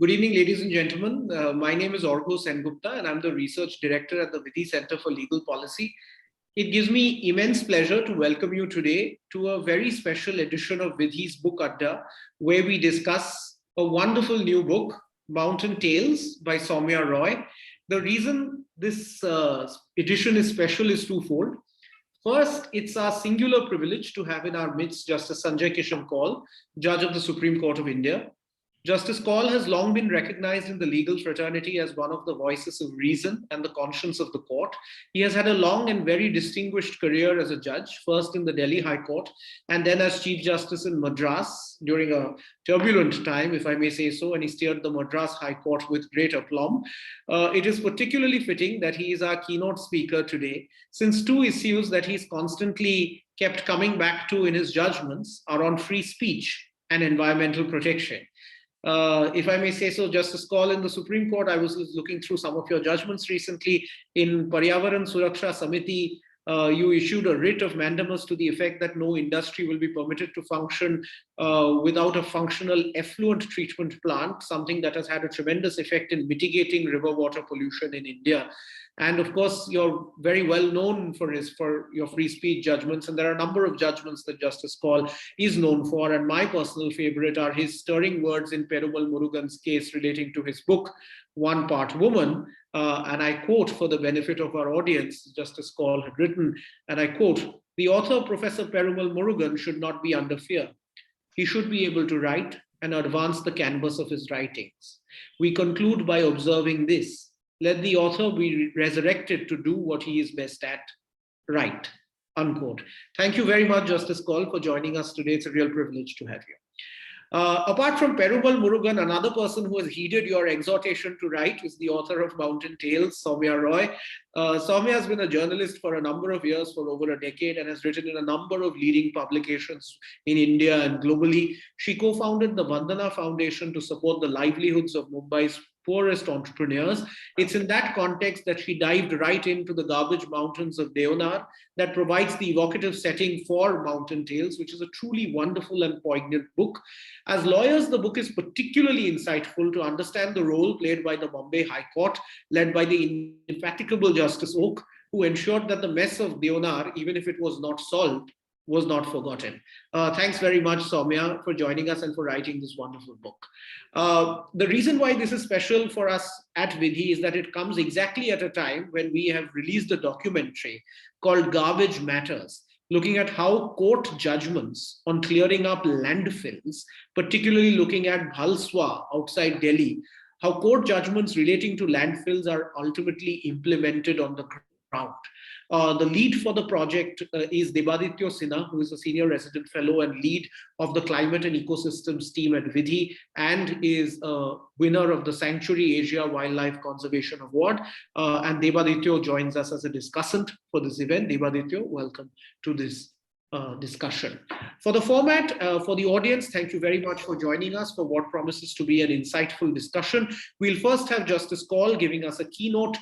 Good evening, ladies and gentlemen. My name is Sengupta, and I'm the Research Director at the Vidhi Centre for Legal Policy. It gives me immense pleasure to welcome you today to a very special edition of Vidhi's Book Adda, where we discuss a wonderful new book, Mountain Tales by Saumya Roy. The reason this edition is special is twofold. First, it's our singular privilege to have in our midst Justice Sanjay Kaul, Judge of the Supreme Court of India. Justice Kaul has long been recognized in the legal fraternity as one of the voices of reason and the conscience of the court. He has had a long and very distinguished career as a judge, first in the Delhi High Court and then as Chief Justice in Madras during a turbulent time, if I may say so, and he steered the Madras High Court with great aplomb. It is particularly fitting that he is our keynote speaker today, since two issues that he's constantly kept coming back to in his judgments are on free speech and environmental protection. If I may say so, Justice Kaul, in the Supreme Court, I was looking through some of your judgments recently. In Paryavaran Suraksha Samiti, you issued a writ of mandamus to the effect that no industry will be permitted to function without a functional effluent treatment plant, something that has had a tremendous effect in mitigating river water pollution in India. And of course, you're very well known for your free speech judgments. And there are a number of judgments that Justice Kaul is known for. And my personal favorite are his stirring words in Perumal Murugan's case relating to his book, One Part Woman. And I quote for the benefit of our audience, Justice Kaul had written, and I quote, "The author, Professor Perumal Murugan, should not be under fear. He should be able to write and advance the canvas of his writings. We conclude by observing this. Let the author be resurrected to do what he is best at, write," unquote. Thank you very much, Justice Kaul, for joining us today. It's a real privilege to have you. Apart from Perumal Murugan, another person who has heeded your exhortation to write is the author of Mountain Tales, Saumya Roy. Saumya has been a journalist for a number of years, for over a decade, and has written in a number of leading publications in India and globally. She co-founded the Vandana Foundation to support the livelihoods of Mumbai's poorest entrepreneurs. It's in that context that she dived right into the garbage mountains of Deonar that provides the evocative setting for Mountain Tales, which is a truly wonderful and poignant book. As lawyers, the book is particularly insightful to understand the role played by the Bombay High Court, led by the indefatigable Justice Oak, who ensured that the mess of Deonar, even if it was not solved, was not forgotten. Thanks very much, Saumya, for joining us and for writing this wonderful book. The reason why this is special for us at Vidhi is that it comes exactly at a time when we have released a documentary called Garbage Matters, looking at how court judgments on clearing up landfills, particularly looking at Bhalswa outside Delhi, how court judgments relating to landfills are ultimately implemented on the ground. The lead for the project is Debadityo Sinha, who is a senior resident fellow and lead of the climate and ecosystems team at Vidhi, and is a winner of the Sanctuary Asia Wildlife Conservation Award. And Debadityo joins us as a discussant for this event. Debadityo, welcome to this discussion. For the format, for the audience, thank you very much for joining us for what promises to be an insightful discussion. We'll first have Justice Kaul giving us a keynote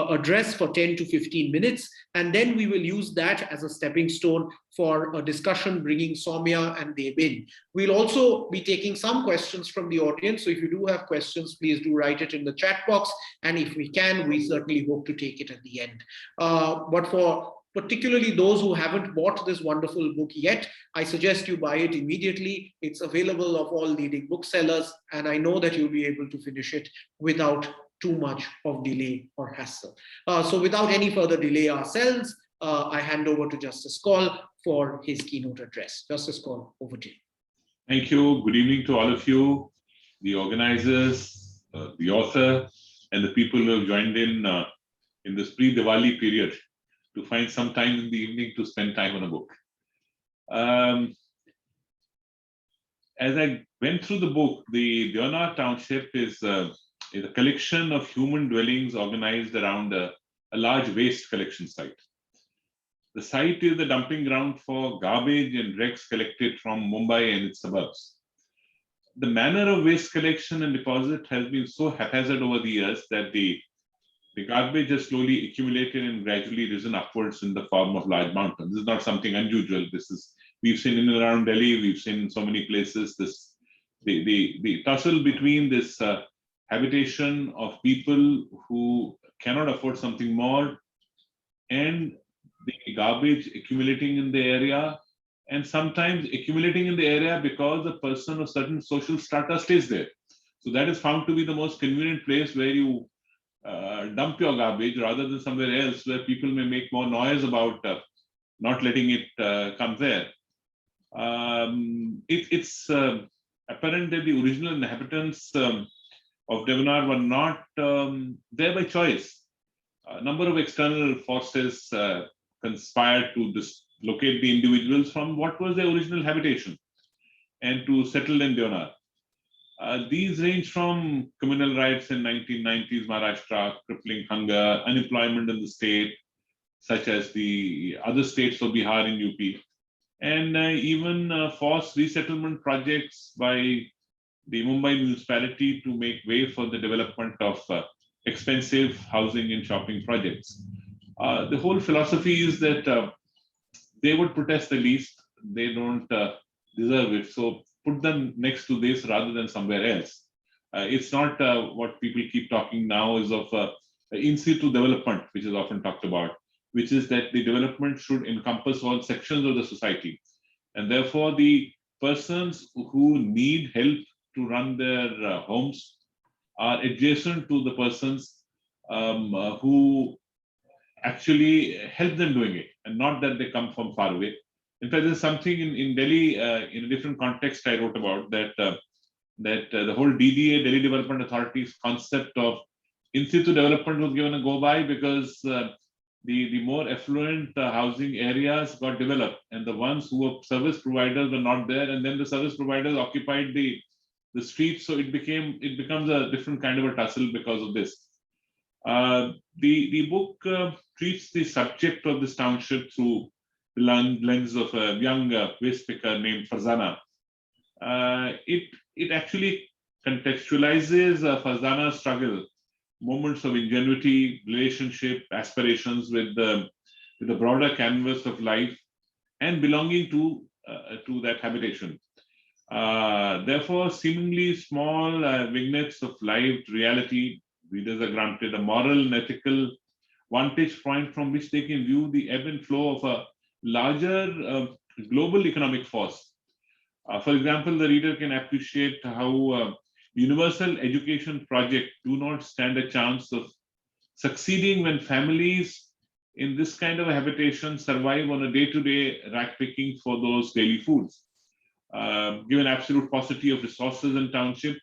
address for 10 to 15 minutes, and then we will use that as a stepping stone for a discussion bringing Saumya and Deb in. We'll also be taking some questions from the audience, so if you do have questions, please do write it in the chat box, and if we can, we certainly hope to take it at the end. But for particularly those who haven't bought this wonderful book yet, I suggest you buy it immediately. It's available of all leading booksellers, and I know that you'll be able to finish it without too much of delay or hassle. So without any further delay ourselves, I hand over to Justice Kaul for his keynote address. Justice Kaul, over to you. Thank you. Good evening to all of you, the organizers, the author, and the people who have joined in this pre-Diwali period to find some time in the evening to spend time on a book. As I went through the book, the Deonar Township is a collection of human dwellings organized around a large waste collection site. The site is the dumping ground for garbage and wrecks collected from Mumbai and its suburbs. The manner of waste collection and deposit has been so haphazard over the years that the garbage has slowly accumulated and gradually risen upwards in the form of large mountains. This is not something unusual. We've seen in and around Delhi, we've seen in so many places the tussle between this habitation of people who cannot afford something more, and the garbage accumulating in the area, and sometimes accumulating in the area because a person of certain social strata stays there. So that is found to be the most convenient place where you dump your garbage rather than somewhere else where people may make more noise about not letting it come there. It's apparent that the original inhabitants of Devanar were not there by choice. A number of external forces conspired to dislocate the individuals from what was their original habitation and to settle in Deonar. These range from communal riots in 1990s Maharashtra, crippling hunger, unemployment in the state, such as the other states of Bihar and UP, and even forced resettlement projects by the Mumbai municipality to make way for the development of expensive housing and shopping projects. The whole philosophy is that they would protest the least, they don't deserve it, so put them next to this rather than somewhere else. It's not what people keep talking now is of in situ development, which is often talked about, which is that the development should encompass all sections of the society. And therefore, the persons who need help to run their homes are adjacent to the persons who actually help them doing it, and not that they come from far away. In fact, there's something in Delhi, in a different context I wrote about, that the whole DDA, Delhi Development Authority's concept of in situ development was given a go by because the more affluent housing areas got developed, and the ones who were service providers were not there, and then the service providers occupied the streets, so it becomes a different kind of a tussle because of this. The book treats the subject of this township through the lens of a young waste picker named Farzana. It actually contextualizes Farzana's struggle, moments of ingenuity, relationship, aspirations with the broader canvas of life and belonging to that habitation. Therefore, seemingly small vignettes of lived reality, readers are granted a moral and ethical vantage point from which they can view the ebb and flow of a larger global economic force. For example, the reader can appreciate how universal education projects do not stand a chance of succeeding when families in this kind of a habitation survive on a day-to-day rack picking for those daily foods. Given absolute paucity of resources in township,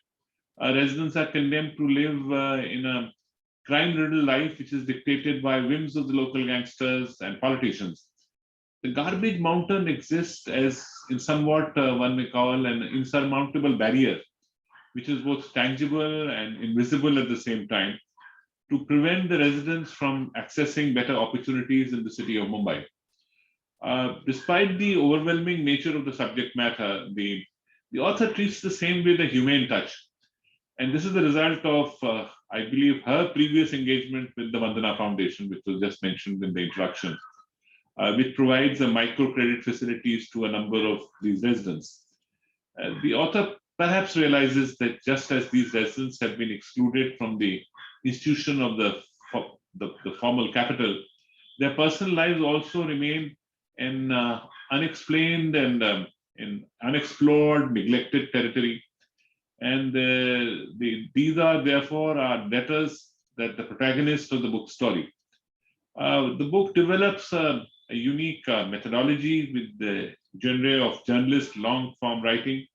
residents are condemned to live in a crime-riddled life which is dictated by whims of the local gangsters and politicians. The garbage mountain exists as in somewhat one may call an insurmountable barrier, which is both tangible and invisible at the same time, to prevent the residents from accessing better opportunities in the city of Mumbai. Despite the overwhelming nature of the subject matter, the author treats the same with a humane touch. And this is the result of, I believe, her previous engagement with the Vandana Foundation, which was just mentioned in the introduction, which provides microcredit facilities to a number of these residents. The author perhaps realizes that just as these residents have been excluded from the institution of the formal capital, their personal lives also remain in unexplained and in unexplored, neglected territory. And these are therefore our debtors that the protagonist of the book story. The book develops a unique methodology with the genre of journalist long form writing.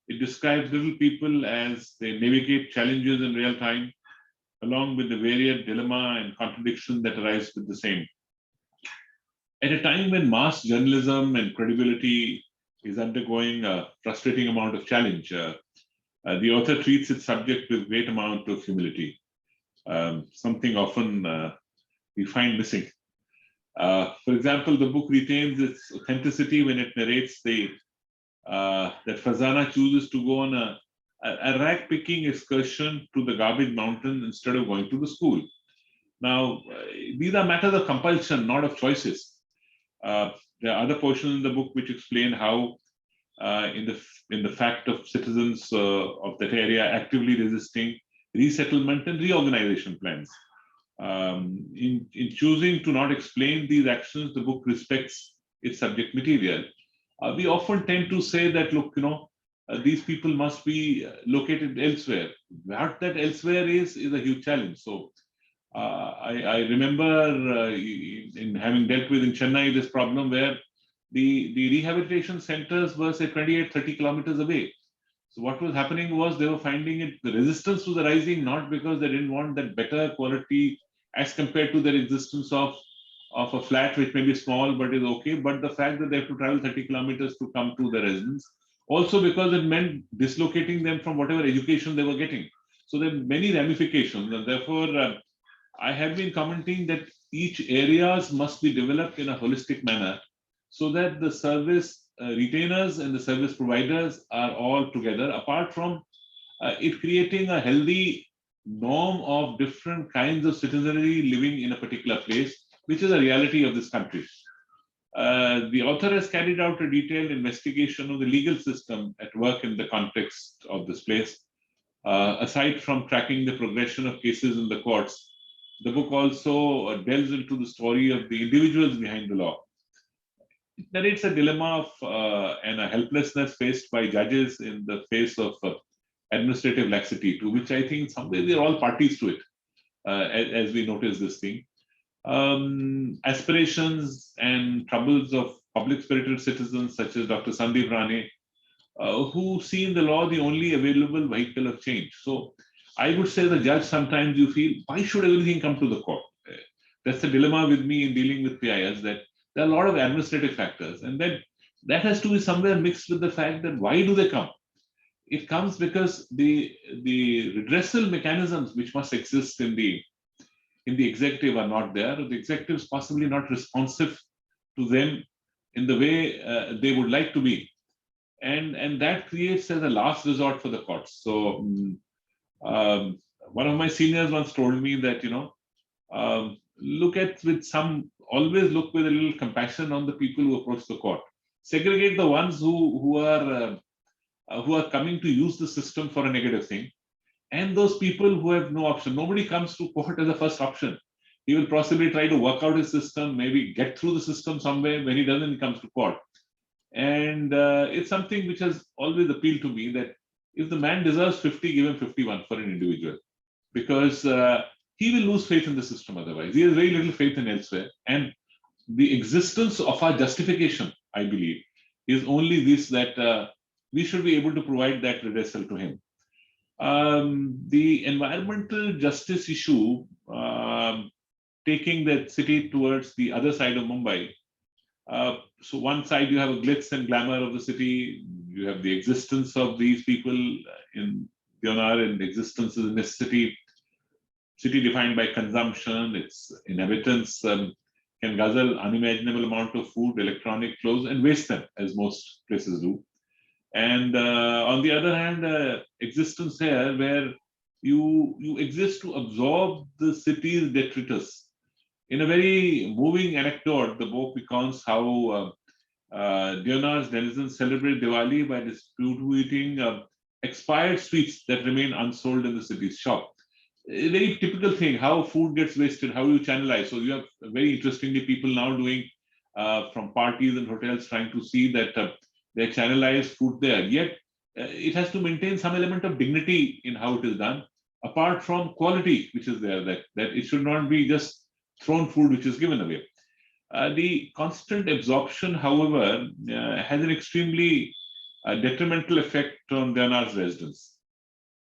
It describes little people as they navigate challenges in real time, along with the varied dilemma and contradiction that arise with the same. At a time when mass journalism and credibility is undergoing a frustrating amount of challenge, the author treats its subject with great amount of humility, something often we find missing. For example, the book retains its authenticity when it narrates that Farzana chooses to go on a rag-picking excursion to the garbage mountain instead of going to the school. Now, these are matters of compulsion, not of choices. There are other portions in the book which explain how, in the fact of citizens of that area actively resisting resettlement and reorganization plans. In choosing to not explain these actions, the book respects its subject material. We often tend to say that, look, these people must be located elsewhere. What that elsewhere is a huge challenge. So I remember in having dealt with in Chennai this problem where the rehabilitation centers were say 28, 30 kilometers away. So what was happening was they were finding the resistance was arising not because they didn't want that better quality as compared to their existence of a flat which may be small but is okay, but the fact that they have to travel 30 kilometers to come to the residence, also because it meant dislocating them from whatever education they were getting. So there are many ramifications, and therefore I have been commenting that each areas must be developed in a holistic manner so that the service retainers and the service providers are all together, apart from it creating a healthy norm of different kinds of citizenry living in a particular place, which is a reality of this country. The author has carried out a detailed investigation of the legal system at work in the context of this place. Aside from tracking the progression of cases in the courts, the book also delves into the story of the individuals behind the law. It narrates a dilemma of and a helplessness faced by judges in the face of administrative laxity, to which I think someday we are all parties to it, as we notice this thing. Aspirations and troubles of public-spirited citizens such as Dr. Sandeep Rane, who see in the law the only available vehicle of change. So I would say the judge, sometimes you feel, why should everything come to the court? That's the dilemma with me in dealing with PIS, that there are a lot of administrative factors, and then that has to be somewhere mixed with the fact that why do they come? It comes because the redressal mechanisms which must exist in the executive are not there. The executive is possibly not responsive to them in the way they would like to be, and that creates as a last resort for the courts. So one of my seniors once told me that always look with a little compassion on the people who approach the court. Segregate the ones who are coming to use the system for a negative thing, and those people who have no option. Nobody comes to court as a first option. He will possibly try to work out his system, maybe get through the system somewhere. When he doesn't, he comes to court. And it's something which has always appealed to me, that if the man deserves 50, give him 51 for an individual, because he will lose faith in the system otherwise. He has very little faith in elsewhere. And the existence of our justification, I believe, is only this, that we should be able to provide that redressal to him. The environmental justice issue, taking that city towards the other side of Mumbai. So one side you have a glitz and glamour of the city. You have the existence of these people in Deonar, and existence in this city defined by consumption. Its inhabitants can guzzle unimaginable amount of food, electronic, clothes, and waste them, as most places do. And on the other hand, existence here where you exist to absorb the city's detritus. In a very moving anecdote, the book recounts how Deonar's denizens celebrate Diwali by distributing expired sweets that remain unsold in the city's shop. A very typical thing, how food gets wasted, how you channelize. So you have very interestingly people now doing from parties and hotels trying to see that they channelize food there. Yet it has to maintain some element of dignity in how it is done, apart from quality which is there, that it should not be just thrown food which is given away. The constant absorption, however, has an extremely detrimental effect on Deonar's residents.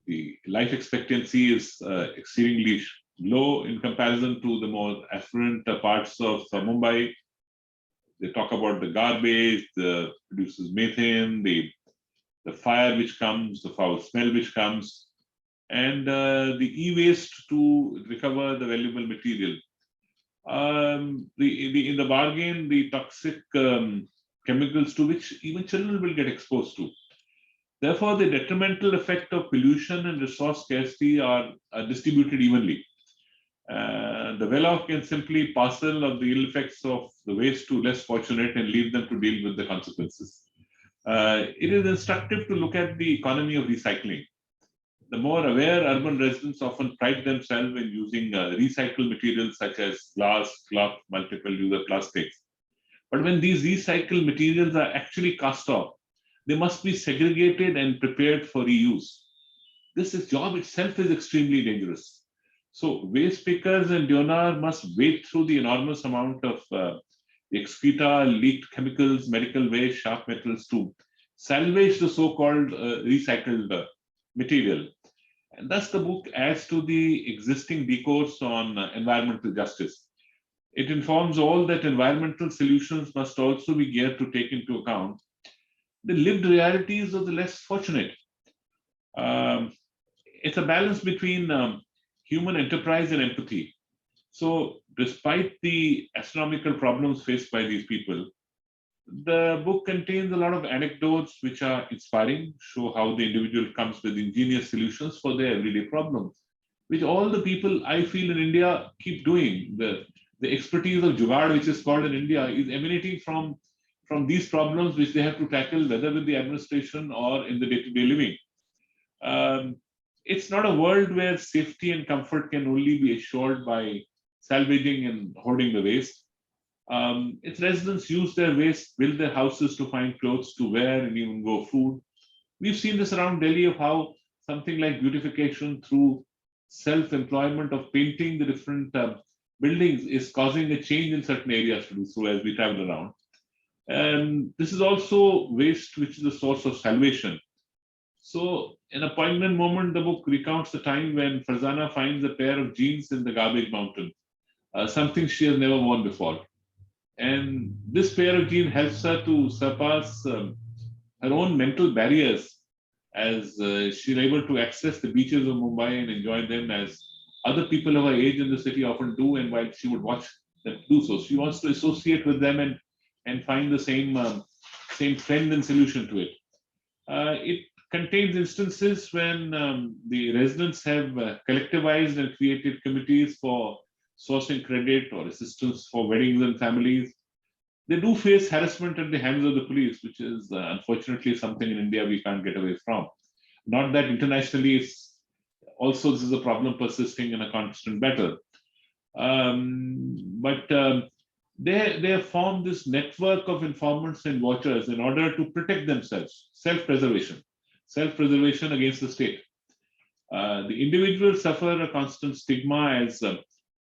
The life expectancy is exceedingly low in comparison to the more affluent parts of Mumbai. They talk about the garbage, the produces methane, the fire which comes, the foul smell which comes, and the e-waste to recover the valuable material. In the bargain, the toxic chemicals to which even children will get exposed to. Therefore, the detrimental effect of pollution and resource scarcity are distributed evenly. The well-off can simply parcel of the ill effects of the waste to less fortunate and leave them to deal with the consequences. It is instructive to look at the economy of recycling. The more aware urban residents often pride themselves in using recycled materials such as glass, cloth, multiple user plastics. But when these recycled materials are actually cast off, they must be segregated and prepared for reuse. Job itself is extremely dangerous. So waste pickers and donor must wade through the enormous amount of excreta, leaked chemicals, medical waste, sharp metals to salvage the so-called recycled material. And thus the book adds to the existing discourse on environmental justice. It informs all that environmental solutions must also be geared to take into account the lived realities of the less fortunate. Um, it's a balance between human enterprise and empathy. So, despite the astronomical problems faced by these people, the book contains a lot of anecdotes which are inspiring, show how the individual comes with ingenious solutions for their everyday problems, which all the people I feel in India keep doing. The expertise of Jugaad, which is called in India, is emanating from these problems which they have to tackle, whether with the administration or in the day-to-day living. It's not a world where safety and comfort can only be assured by salvaging and hoarding the waste. Its residents use their waste, build their houses to find clothes to wear and even grow food. We've seen this around Delhi of how something like beautification through self-employment of painting the different buildings is causing a change in certain areas to do so as we travel around. And this is also waste which is a source of salvation. So, in a poignant moment, the book recounts the time when Farzana finds a pair of jeans in the garbage mountain, something she has never worn before. And this pair of jeans helps her to surpass her own mental barriers as she's able to access the beaches of Mumbai and enjoy them as other people of her age in the city often do, and while she would watch them do so. She wants to associate with them and find the same trend and solution to it. It contains instances when the residents have collectivized and created committees for sourcing credit or assistance for weddings and families. They do face harassment at the hands of the police, which is unfortunately something in India we can't get away from. Not that internationally, it's also this is a problem persisting in a constant battle. But they have formed this network of informants and watchers in order to protect themselves, self-preservation against the state. The individuals suffer a constant stigma as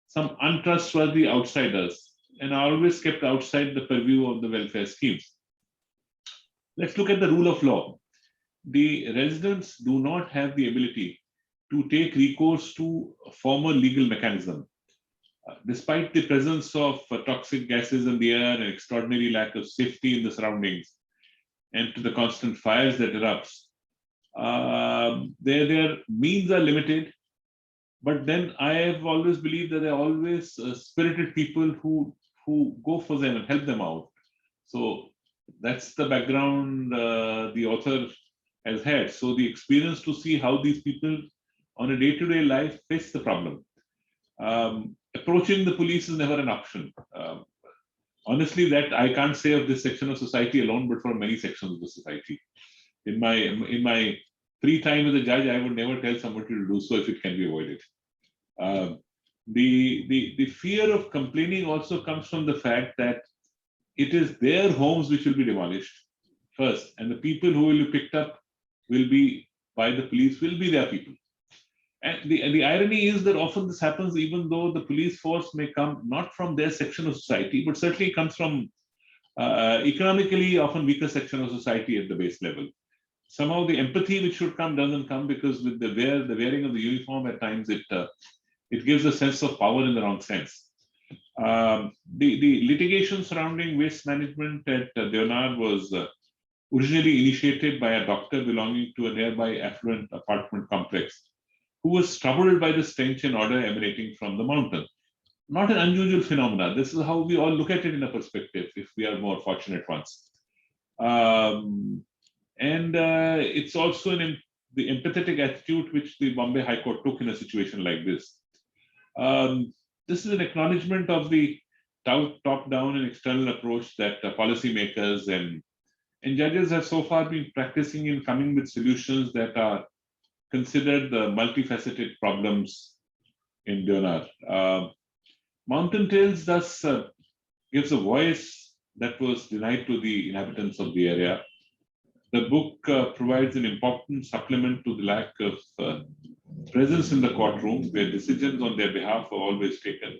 some untrustworthy outsiders and are always kept outside the purview of the welfare schemes. Let's look at the rule of law. The residents do not have the ability to take recourse to a formal legal mechanism. Despite the presence of toxic gases in the air and extraordinary lack of safety in the surroundings, and to the constant fires that erupts, their means are limited. But then I have always believed that there are always spirited people who go for them and help them out. So that's the background the author has had. So the experience to see how these people on a day-to-day life face the problem. Approaching the police is never an option. Honestly, that I can't say of this section of society alone, but for many sections of the society. In my free time as a judge, I would never tell somebody to do so if it can be avoided. The fear of complaining also comes from the fact that it is their homes which will be demolished first, and the people who will be picked up will be by the police will be their people. And the irony is that often this happens even though the police force may come not from their section of society, but certainly comes from economically often weaker section of society at the base level. Somehow the empathy which should come doesn't come because with the wearing of the uniform at times it gives a sense of power in the wrong sense. The litigation surrounding waste management at Deonar was originally initiated by a doctor belonging to a nearby affluent apartment complex who was troubled by the stench and odor emanating from the mountain. Not an unusual phenomenon. This is how we all look at it in a perspective if we are more fortunate ones. It's also the empathetic attitude which the Bombay High Court took in a situation like this. This is an acknowledgement of the top-down and external approach that policymakers and judges have so far been practicing in coming with solutions that are considered the multifaceted problems in Deonar. Mountain Tales thus gives a voice that was denied to the inhabitants of the area. The book provides an important supplement to the lack of presence in the courtroom, where decisions on their behalf are always taken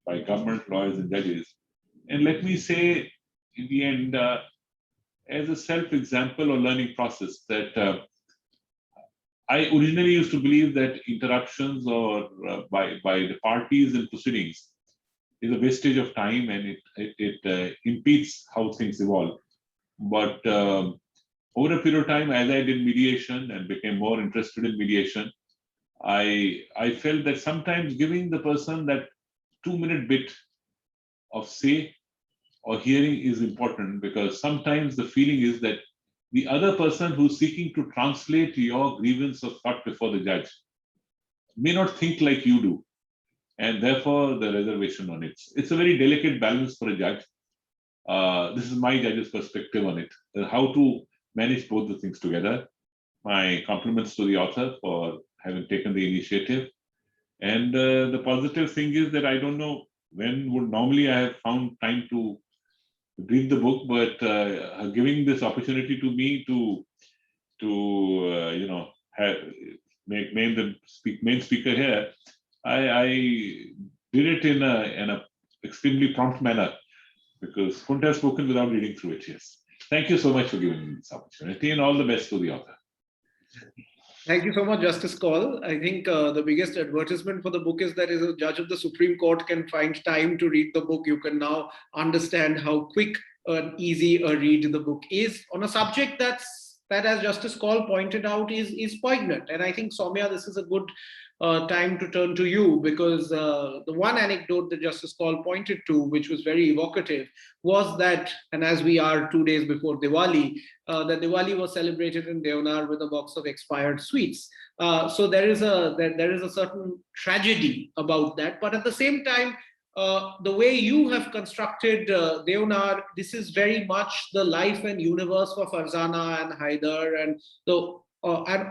by government, lawyers, and judges. And let me say, in the end, as a self-example or learning process, that I originally used to believe that interruptions or by the parties in proceedings is a wastage of time, and it impedes how things evolve. But over a period of time, as I did mediation and became more interested in mediation, I felt that sometimes giving the person that 2-minute bit of say or hearing is important, because sometimes the feeling is that the other person who's seeking to translate your grievance or thought before the judge may not think like you do, and therefore the reservation on it. It's a very delicate balance for a judge. This is my judge's perspective on it, how to manage both the things together. My compliments to the author for having taken the initiative. And the positive thing is that I don't know when would normally I have found time to read the book, but giving this opportunity to me to make the main speaker here, I did it in a extremely prompt manner, because couldn't have spoken without reading through it. Yes, thank you so much for giving me this opportunity, and all the best to the author. Thank you so much, Justice Kaul. I think the biggest advertisement for the book is that as a judge of the Supreme Court can find time to read the book, you can now understand how quick and easy a read the book is on a subject that, as Justice Kaul pointed out, is poignant. And I think, Saumya, this is a good time to turn to you, because the one anecdote that Justice Kaul pointed to, which was very evocative, was that, and as we are 2 days before Diwali, that Diwali was celebrated in Deonar with a box of expired sweets. So there is a certain tragedy about that, but at the same time, the way you have constructed Deonar, this is very much the life and universe for Farzana and Haider and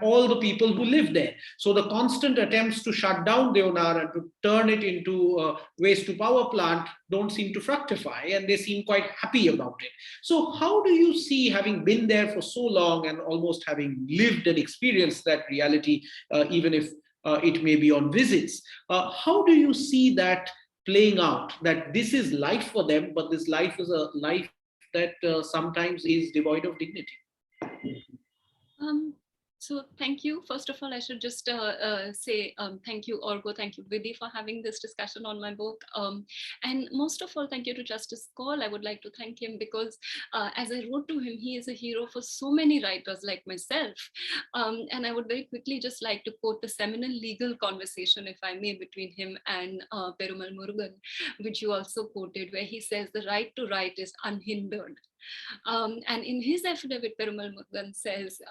all the people who live there. So the constant attempts to shut down Deonar and to turn it into a waste to power plant don't seem to fructify, and they seem quite happy about it. So how do you see, having been there for so long and almost having lived and experienced that reality, even if it may be on visits, how do you see that playing out, that this is life for them, but this life is a life that sometimes is devoid of dignity? So thank you. First of all, I should just say thank you, Arghya, thank you, Vidhi, for having this discussion on my book. And most of all, thank you to Justice Kaul. I would like to thank him because as I wrote to him, he is a hero for so many writers like myself. And I would very quickly just like to quote the seminal legal conversation, if I may, between him and Perumal Murugan, which you also quoted, where he says the right to write is unhindered. And in his affidavit, Perumal Murugan says,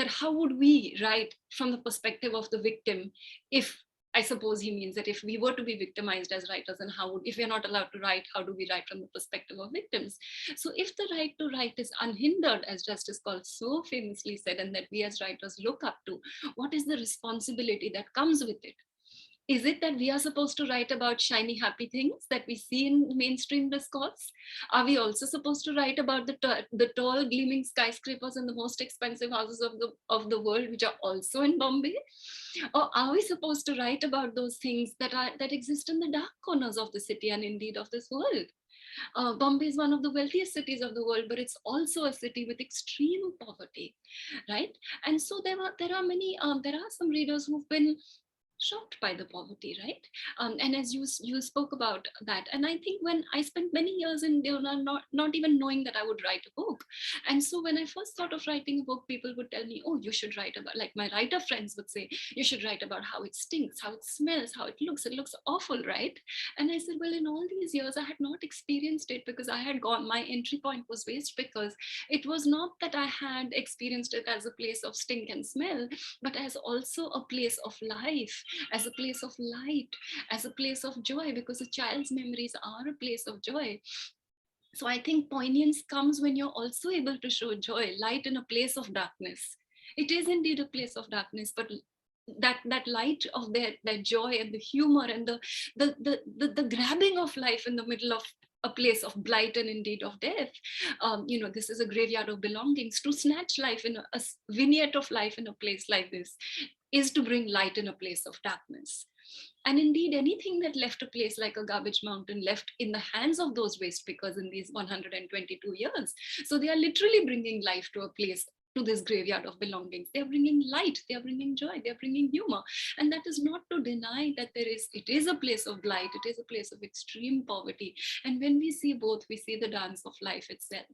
how would we write from the perspective of the victim, if I suppose he means that if we were to be victimized as writers, and if we are not allowed to write, how do we write from the perspective of victims? So if the right to write is unhindered, as Justice Kaul so famously said, and that we as writers look up to, what is the responsibility that comes with it? Is it that we are supposed to write about shiny, happy things that we see in mainstream discourse? Are we also supposed to write about the tall, gleaming skyscrapers and the most expensive houses of the world, which are also in Bombay? Or are we supposed to write about those things that exist in the dark corners of the city and indeed of this world? Bombay is one of the wealthiest cities of the world, but it's also a city with extreme poverty, right? And so there are some readers who've been shocked by the poverty, right? And as you spoke about that, and I think when I spent many years in Deonar not even knowing that I would write a book, and so when I first thought of writing a book, people would tell me, oh, you should write about, like my writer friends would say, you should write about how it stinks, how it smells, how it looks awful, right? And I said, well, in all these years I had not experienced it, because I had gone, my entry point was waste, because it was not that I had experienced it as a place of stink and smell, but as also a place of life, as a place of light, as a place of joy, because a child's memories are a place of joy. So I think poignance comes when you're also able to show joy, light in a place of darkness. It is indeed a place of darkness, but that light of their joy and the humor and the grabbing of life in the middle of a place of blight and indeed of death. This is a graveyard of belongings. To snatch life in a vignette of life in a place like this is to bring light in a place of darkness. And indeed, anything that left a place like a garbage mountain left in the hands of those waste pickers in these 122 years. So they are literally bringing life to a place, to this graveyard of belongings. They're bringing light, they're bringing joy, they're bringing humor. And that is not to deny that it is a place of blight, it is a place of extreme poverty. And when we see both, we see the dance of life itself.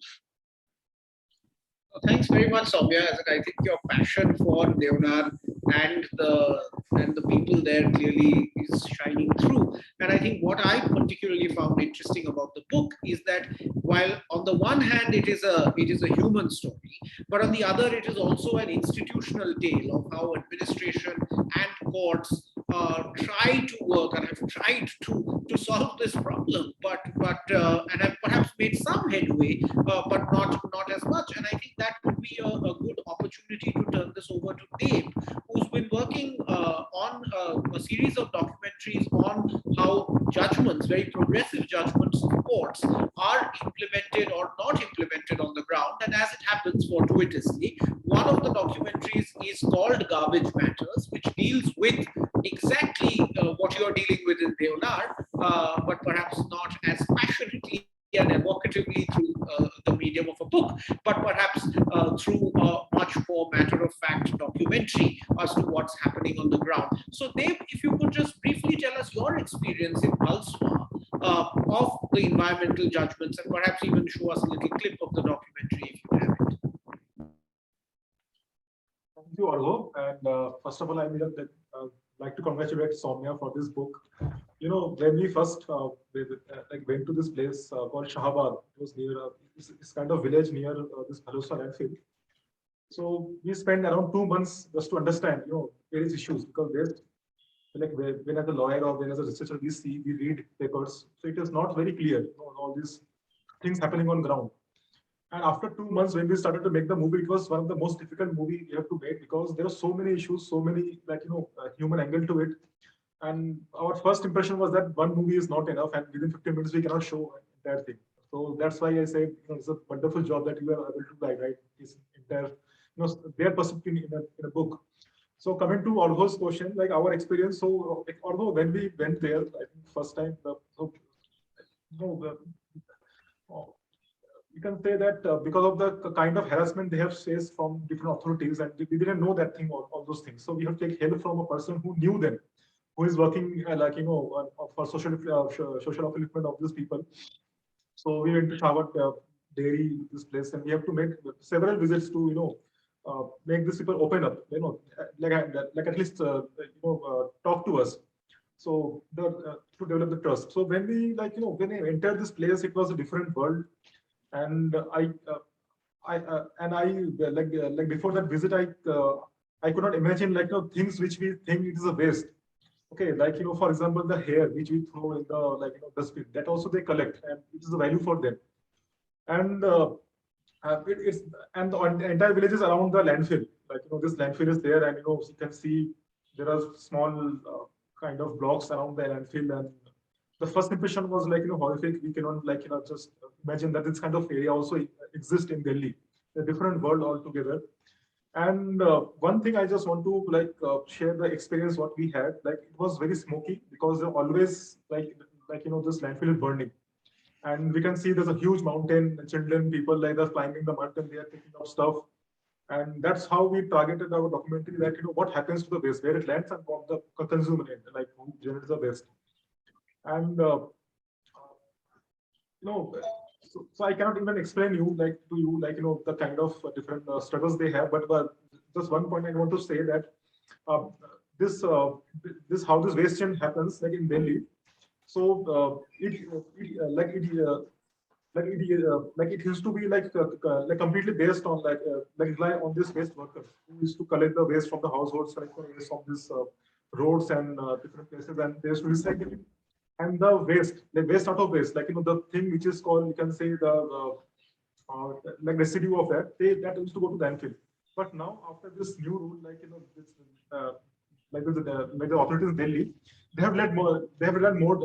Thanks very much, Saumya. I think your passion for Deonar and the people there clearly is shining through. And I think what I particularly found interesting about the book is that while on the one hand it is a human story, but on the other it is also an institutional tale of how administration and courts try to work and have tried to solve this problem, but and have perhaps made some headway, but not as much. And I think that would be a good opportunity to turn this over to Dave, who's been working on a series of documentaries on how judgments, very progressive judgments of courts, are implemented or not implemented on the ground. And as it happens, fortuitously, one of the documentaries is called Garbage Matters, which deals with exactly what you're dealing with in Deonar, but perhaps not as passionately and evocatively through the medium of a book, but perhaps through a much more matter-of-fact documentary as to what's happening on the ground. So Dave, if you could just briefly tell us your experience in Balswa of the environmental judgments, and perhaps even show us a little clip of the documentary if you have it. Thank you, Arghya. And first of all, I would like to congratulate Saumya for this book. When we first went to this place called Shahabad, it was near this kind of village near this Bharosa landfill. So we spent around 2 months just to understand, various issues, because there's when as a lawyer or when as a researcher we read papers, so it is not very clear, all these things happening on ground. And after 2 months, when we started to make the movie, it was one of the most difficult movie we have to make, because there are so many issues, so many human angle to it. And our first impression was that one movie is not enough, and within 15 minutes we cannot show entire thing. So that's why I say it's a wonderful job that you are able to write this entire, their perspective in a book. So coming to Arghya's question, our experience. So Arghya, when we went there, I think first time, you can say that because of the kind of harassment they have faced from different authorities, and we didn't know that thing, all those things. So we have to take help from a person who knew them, who is working for social upliftment of these people. So we went to Shawat dairy, this place, and we have to make several visits to make these people open up, at least talk to us. So to develop the trust. So when we when I entered this place, it was a different world. And before that visit, I could not imagine things which we think it is a waste. Okay, for example, the hair which we throw in the dustbin, that also they collect, and it is a value for them. And the entire village is around the landfill. This landfill is there, and you can see there are small kind of blocks around the landfill. And the first impression was horrific. We cannot just imagine that this kind of area also exists in Delhi, a different world altogether. And one thing I just want to share the experience what we had. It was very smoky, because always this landfill is burning, and we can see there's a huge mountain. Children, people they're climbing the mountain, they are picking up stuff, and that's how we targeted our documentary. That what happens to the waste, where it lands, and what the consumer who generates the waste. And so I cannot even explain the kind of different struggles they have. But just one point I want to say, that this how this waste chain happens in Delhi. So it used to be completely based on rely on this waste workers who used to collect the waste from the households, collect the waste from these roads and different places, and they used to recycle it. And the waste out of waste, the thing which is called, you can say the residue of that, that used to go to the landfill. But now after this new rule, this, like the authorities in Delhi, they have led more. They have relied more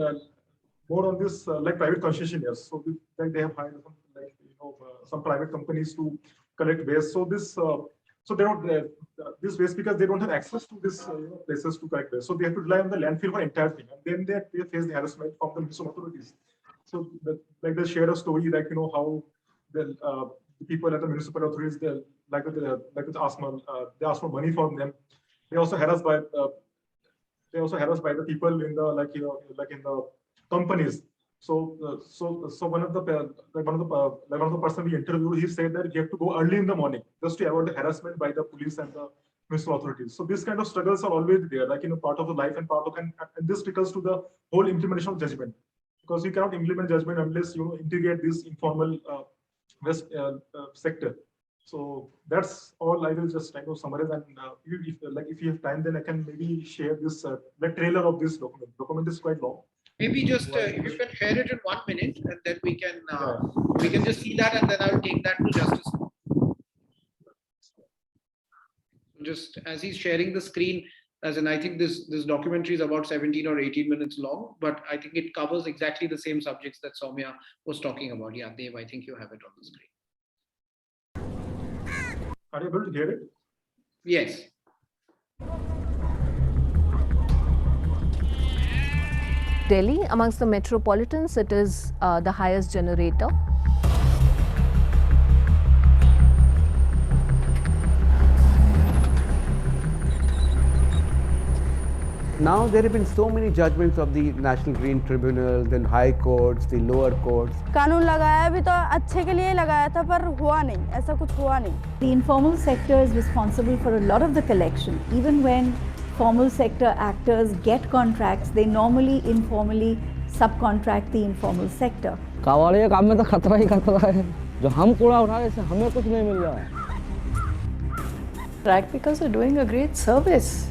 on this like private concessionaires. So like they have hired some some private companies to collect waste. So so they don't this waste because they don't have access to this places to collect waste. So they have to rely on the landfill for entire thing, and then they face the harassment from the municipal authorities. So like they shared a story like how the people at the municipal authorities they ask for money from them. They also harassed by the people in the like in the companies. So one of the person we interviewed, he said that you have to go early in the morning just to avoid the harassment by the police and the municipal authorities. So these kind of struggles are always there, like part of the life and part of and this because to the whole implementation of judgment, because you cannot implement judgment unless you integrate this informal West sector. So that's all I will just summarize. And if you have time, then I can maybe share this the trailer of this document. Document is quite long. Maybe just if you can share it in 1 minute, and then we can just see that, and then I'll take that to Justice. Just as he's sharing the screen, as in I think this documentary is about 17 or 18 minutes long, but I think it covers exactly the same subjects that Saumya was talking about. Yeah, Dev, I think you have it on the screen. Are you able to hear it? Yes. Delhi, amongst the metropolitans, it is the highest generator. Now there have been so many judgments of the National Green Tribunal, then high courts, the lower courts. कानून लगाया भी तो अच्छे के लिए लगाया था, पर हुआ नहीं, ऐसा कुछ हुआ नहीं. The informal sector is responsible for a lot of the collection. Even when formal sector actors get contracts, they normally informally subcontract the informal sector. कावाड़िया काम में तो खतरा ही खतरा है. जो हम कूड़ा उठा रहे हैं, हमें कुछ नहीं मिल रहा है. Right, because they're doing a great service.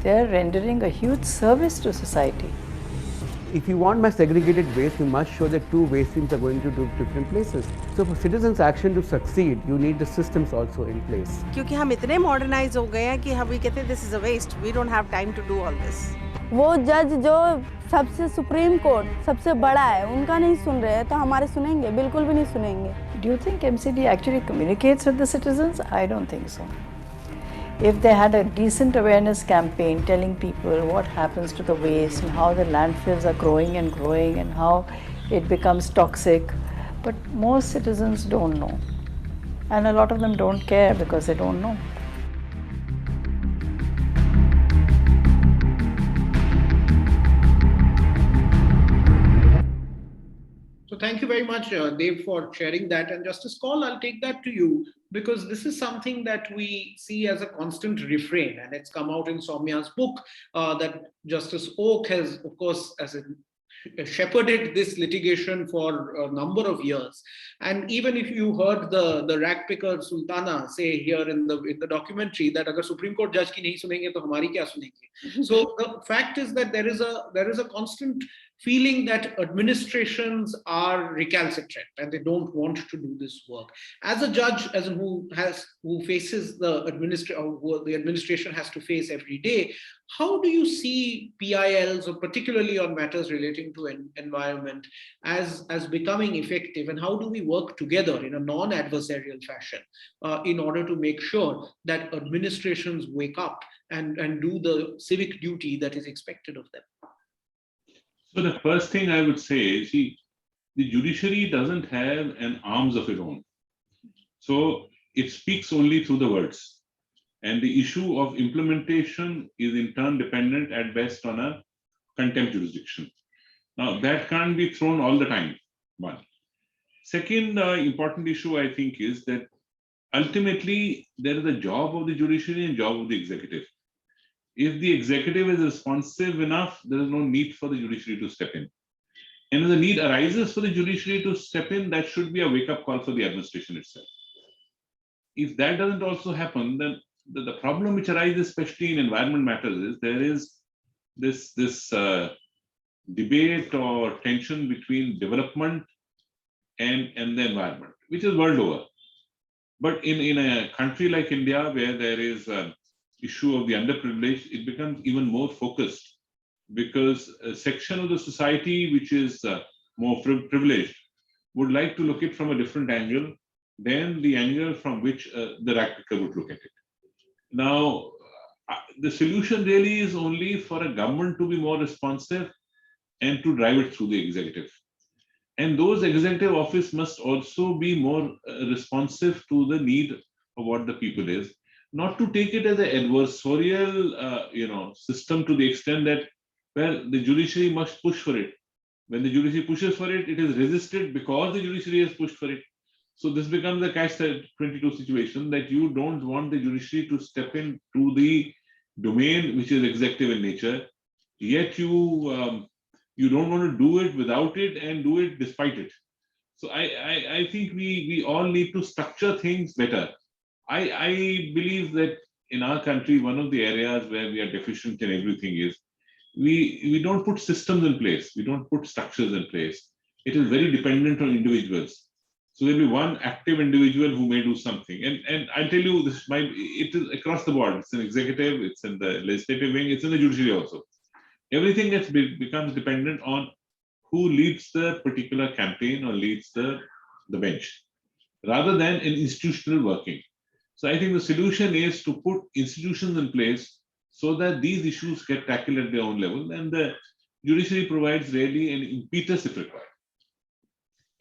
They're rendering a huge service to society. If you want mass segregated waste, you must show that two waste streams are going to different places. So for citizens' action to succeed, you need the systems also in place. क्योंकि हम इतने modernise हो गए हैं कि हम भी कहते हैं this is a waste. We don't have time to do all this. वो जज जो सबसे सुप्रीम कोर्ट सबसे बड़ा है, उनका नहीं सुन रहे हैं, तो हमारे सुनेंगे? बिल्कुल भी नहीं सुनेंगे. Do you think MCD actually communicates with the citizens? I don't think so. If they had a decent awareness campaign telling people what happens to the waste and how the landfills are growing and how it becomes toxic, but most citizens don't know. And a lot of them don't care because they don't know. So thank you very much, Dev, for sharing that. And Justice Kaul, I'll take that to you, because this is something that we see as a constant refrain, and it's come out in Saumya's book that Justice Oak has, of course, shepherded this litigation for a number of years. And even if you heard the rag picker Sultana say here in the documentary that agar Supreme Court judge ki nahi sunenge to hamari kya sunenge. So the fact is that there is a constant feeling that administrations are recalcitrant and they don't want to do this work. As a judge, who faces the administration has to face every day, how do you see PILs, or particularly on matters relating to environment, as becoming effective, and how do we work together in a non-adversarial fashion in order to make sure that administrations wake up and do the civic duty that is expected of them? So the first thing I would say is, the judiciary doesn't have an arms of its own. So it speaks only through the words. And the issue of implementation is in turn dependent at best on a contempt jurisdiction. Now that can't be thrown all the time, one. Second important issue I think is that ultimately there is a job of the judiciary and job of the executive. If the executive is responsive enough, there is no need for the judiciary to step in. And if the need arises for the judiciary to step in, that should be a wake-up call for the administration itself. If that doesn't also happen, then the problem which arises, especially in environment matters, is there is this debate or tension between development and the environment, which is world over. But in a country like India, where there is an issue of the underprivileged, it becomes even more focused, because a section of the society which is more privileged would like to look at it from a different angle than the angle from which the ragpicker would look at it. Now, the solution really is only for a government to be more responsive and to drive it through the executive. And those executive office must also be more responsive to the need of what the people is, not to take it as an adversarial, system to the extent that, well, the judiciary must push for it. When the judiciary pushes for it, it is resisted because the judiciary has pushed for it. So this becomes a catch-22 situation, that you don't want the judiciary to step into the domain which is executive in nature, yet you don't want to do it without it and do it despite it. So I think we all need to structure things better. I believe that in our country, one of the areas where we are deficient in everything is we don't put systems in place. We don't put structures in place. It is very dependent on individuals. So there'll be one active individual who may do something. And I'll tell you, it is across the board. It's in executive, it's in the legislative wing, it's in the judiciary also. Everything that becomes dependent on who leads the particular campaign or leads the bench, rather than an institutional working. So I think the solution is to put institutions in place so that these issues get tackled at their own level, and the judiciary provides really an impetus if required.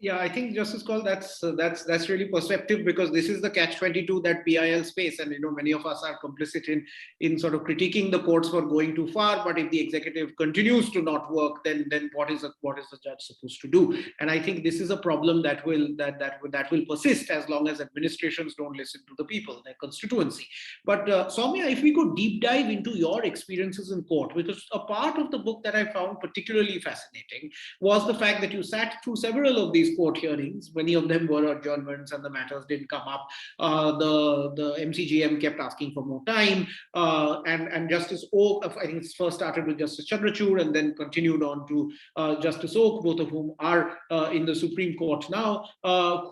Yeah, I think Justice Kaul, that's really perceptive, because this is the catch-22 that PIL space, and many of us are complicit in sort of critiquing the courts for going too far. But if the executive continues to not work, then what is the judge supposed to do? And I think this is a problem that will persist as long as administrations don't listen to the people, their constituency. But Saumya, if we could deep dive into your experiences in court, because a part of the book that I found particularly fascinating was the fact that you sat through several of these court hearings. Many of them were adjournments and the matters didn't come up. The MCGM kept asking for more time, and Justice Oak, I think it first started with Justice Chandrachud and then continued on to Justice Oak, both of whom are in the Supreme Court now,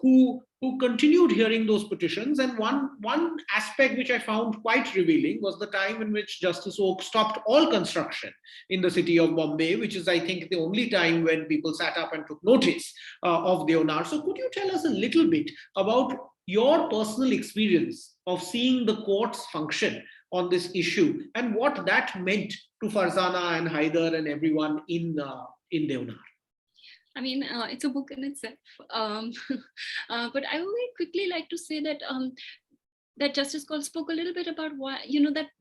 who continued hearing those petitions. And one aspect which I found quite revealing was the time in which Justice Oak stopped all construction in the city of Bombay, which is, I think, the only time when people sat up and took notice of Deonar. So could you tell us a little bit about your personal experience of seeing the courts function on this issue and what that meant to Farzana and Haider and everyone in Deonar? I mean, it's a book in itself. But I would quickly like to say that that Justice Kaul spoke a little bit about why,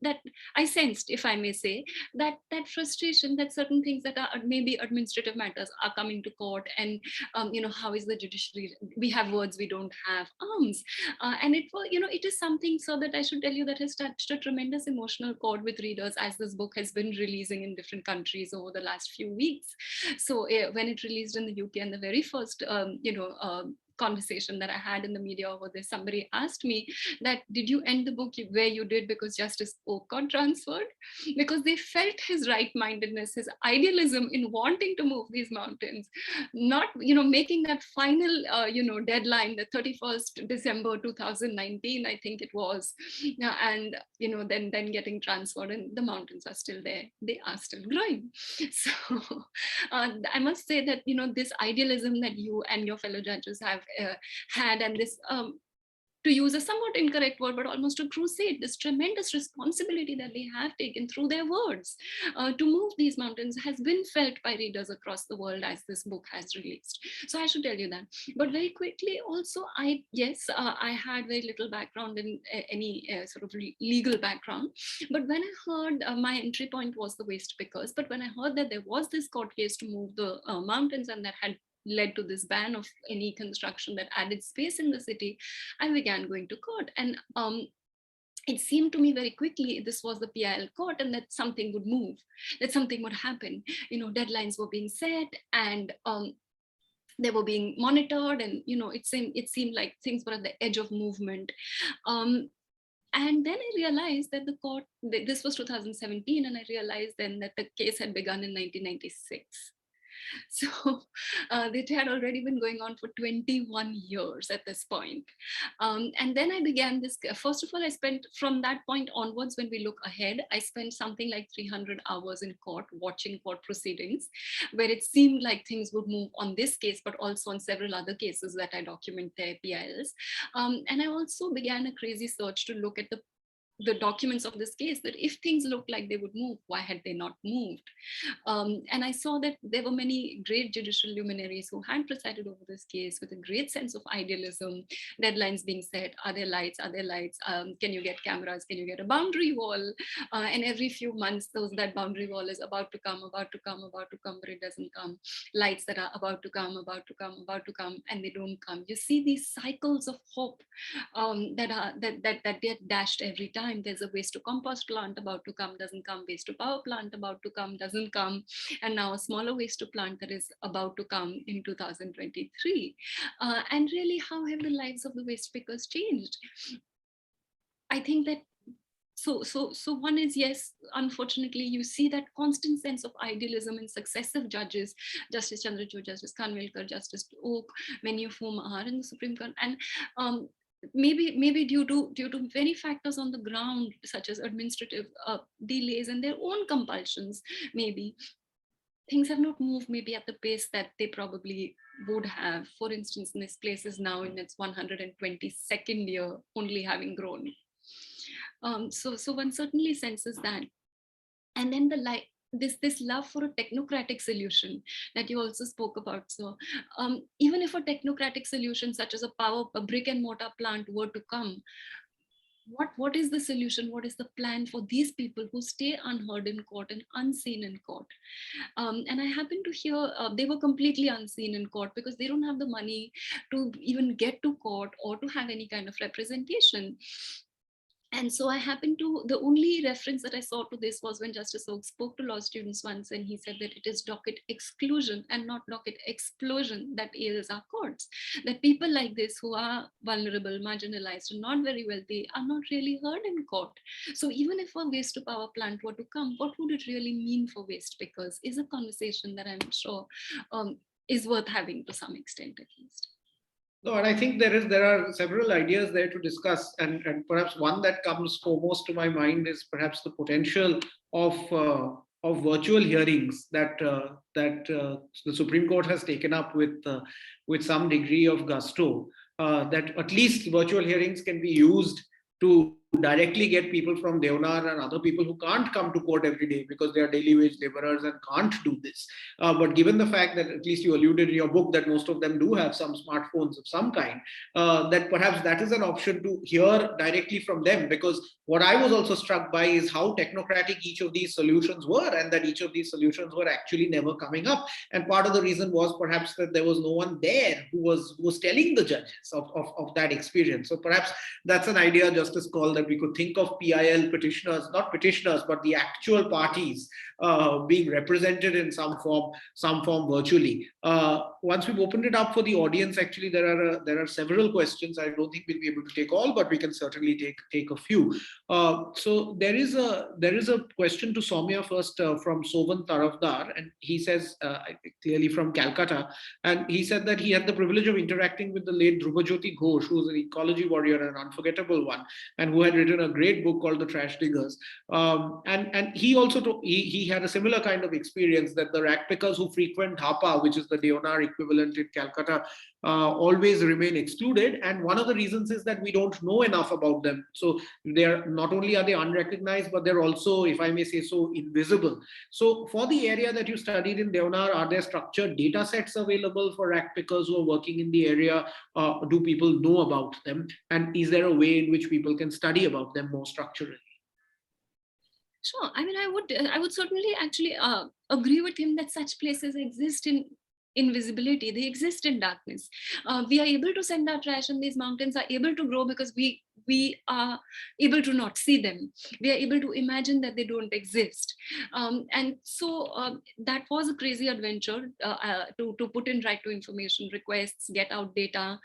that I sensed, if I may say, that frustration that certain things that are maybe administrative matters are coming to court, and how is the judiciary? We have words, we don't have arms, and it is something, so that I should tell you, that has touched a tremendous emotional chord with readers as this book has been releasing in different countries over the last few weeks. So when it released in the UK, and the very first conversation that I had in the media over this, somebody asked me that, did you end the book where you did because Justice Oak got transferred? Because they felt his right-mindedness, his idealism in wanting to move these mountains, not, making that final, deadline, the 31st December 2019, I think it was, and, then getting transferred, and the mountains are still there. They are still growing. So I must say that, this idealism that you and your fellow judges have had, and this, to use a somewhat incorrect word, but almost a crusade, this tremendous responsibility that they have taken through their words to move these mountains, has been felt by readers across the world as this book has released. So I should tell you that. But very quickly also, I had very little background in any sort of legal background. But when I heard, my entry point was the waste pickers, but when I heard that there was this court case to move the mountains, and that had led to this ban of any construction that added space in the city, I began going to court. And it seemed to me very quickly this was the PIL court, and that something would move, that something would happen. Deadlines were being set, and they were being monitored, and it seemed like things were at the edge of movement. And then I realized that the court, this was 2017, and I realized then that the case had begun in 1996. So it had already been going on for 21 years at this point. And then I began this. First of all, I spent from that point onwards, when we look ahead, I spent something like 300 hours in court watching court proceedings, where it seemed like things would move on this case, but also on several other cases that I document their PILs. And I also began a crazy search to look at the documents of this case, that if things looked like they would move, why had they not moved? And I saw that there were many great judicial luminaries who had presided over this case with a great sense of idealism, deadlines being set, are there lights, are there lights, can you get cameras, can you get a boundary wall? And every few months, that boundary wall is about to come, but it doesn't come. Lights that are about to come, and they don't come. You see these cycles of hope that get dashed every time. There's a waste to compost plant about to come, doesn't come. Waste to power plant about to come, doesn't come. And now a smaller waste to plant that is about to come in 2023. And really, how have the lives of the waste pickers changed? I think that so one is, yes, unfortunately, you see that constant sense of idealism in successive judges, Justice Chandrachud, Justice Khanwilkar, Justice Oak, many of whom are in the Supreme Court. And maybe due to many factors on the ground, such as administrative delays and their own compulsions, maybe things have not moved maybe at the pace that they probably would have. For instance, this place is now in its 122nd year, only having grown. So one certainly senses that. And then this love for a technocratic solution that you also spoke about. So even if a technocratic solution such as a brick and mortar plant were to come, what is the solution? What is the plan for these people who stay unheard in court and unseen in court? And I happen to hear they were completely unseen in court because they don't have the money to even get to court or to have any kind of representation. And so I happened to, the only reference that I saw to this was when Justice Oak spoke to law students once, and he said that it is docket exclusion and not docket explosion that ails our courts. That people like this who are vulnerable, marginalized, and not very wealthy are not really heard in court. So even if a waste to power plant were to come, what would it really mean for waste pickers is a conversation that I'm sure is worth having to some extent at least. No, and I think there are several ideas there to discuss, and perhaps one that comes foremost to my mind is perhaps the potential of virtual hearings that the Supreme Court has taken up with some degree of gusto. That at least virtual hearings can be used to directly get people from Deonar and other people who can't come to court every day because they are daily wage laborers and can't do this. But given the fact that, at least you alluded in your book, that most of them do have some smartphones of some kind, that perhaps that is an option to hear directly from them. Because what I was also struck by is how technocratic each of these solutions were, and that each of these solutions were actually never coming up. And part of the reason was perhaps that there was no one there who was telling the judges of that experience. So perhaps that's an idea, Justice Kaul, that we could think of PIL petitioners, not petitioners, but the actual parties being represented in some form virtually. Once we've opened it up for the audience, actually there are several questions. I don't think we'll be able to take all, but we can certainly take a few. So there is a question to Saumya first from Sovan Tarafdar, and he says, clearly from Calcutta, and he said that he had the privilege of interacting with the late Dhrubajyoti Ghosh, who was an ecology warrior and an unforgettable one, and who had written a great book called The Trash Diggers. And he also he had a similar kind of experience, that the rag pickers who frequent Dhapa, which is the Deonar equivalent in Calcutta, always remain excluded. And one of the reasons is that we don't know enough about them. So they're not only are they unrecognized, but they're also, if I may say so, invisible. So for the area that you studied in Deonar, are there structured data sets available for rag pickers who are working in the area? Do people know about them? And is there a way in which people can study about them more structurally? Sure. I mean, I would certainly actually agree with him that such places exist in invisibility. They exist in darkness. We are able to send our trash, and these mountains are able to grow because we are able to not see them. We are able to imagine that they don't exist. And so that was a crazy adventure to put in right to information requests, get out data.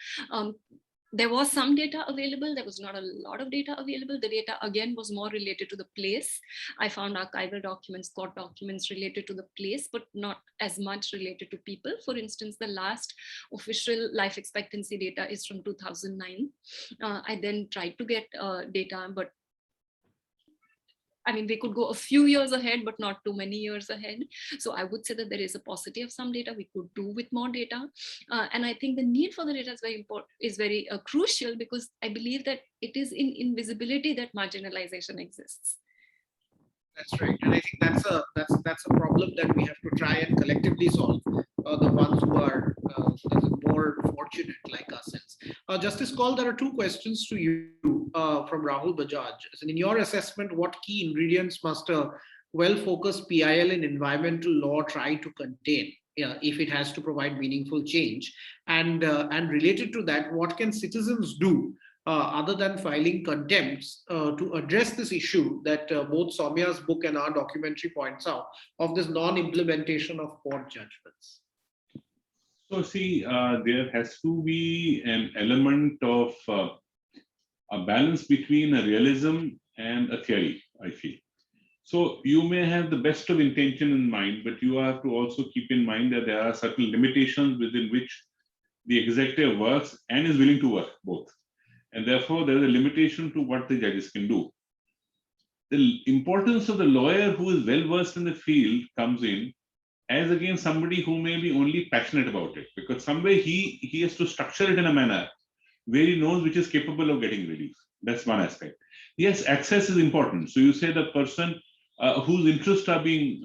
there was some data available. There was not a lot of data available. The data, again, was more related to the place. I found archival documents, court documents related to the place, but not as much related to people. For instance, the last official life expectancy data is from 2009. I then tried to get data, but I mean, we could go a few years ahead, but not too many years ahead. So I would say that there is a paucity of some data. We could do with more data. And I think the need for the data is very important, is very crucial, because I believe that it is in invisibility that marginalization exists. That's right, and I think that's a problem that we have to try and collectively solve. The ones who are more fortunate like us. Justice Kaul, there are two questions to you from Rahul Bajaj. So in your assessment, what key ingredients must a well-focused PIL in environmental law try to contain if it has to provide meaningful change? And related to that, what can citizens do other than filing contempts to address this issue that both Saumya's book and our documentary points out of this non-implementation of court judgments? So see, there has to be an element of a balance between a realism and a theory, I feel. So you may have the best of intention in mind, but you have to also keep in mind that there are certain limitations within which the executive works and is willing to work both. And therefore, there is a limitation to what the judges can do. The importance of the lawyer who is well versed in the field comes in as against somebody who may be only passionate about it, because somewhere he has to structure it in a manner where he knows which is capable of getting relief. That's one aspect. Yes, access is important. So you say the person whose interests are being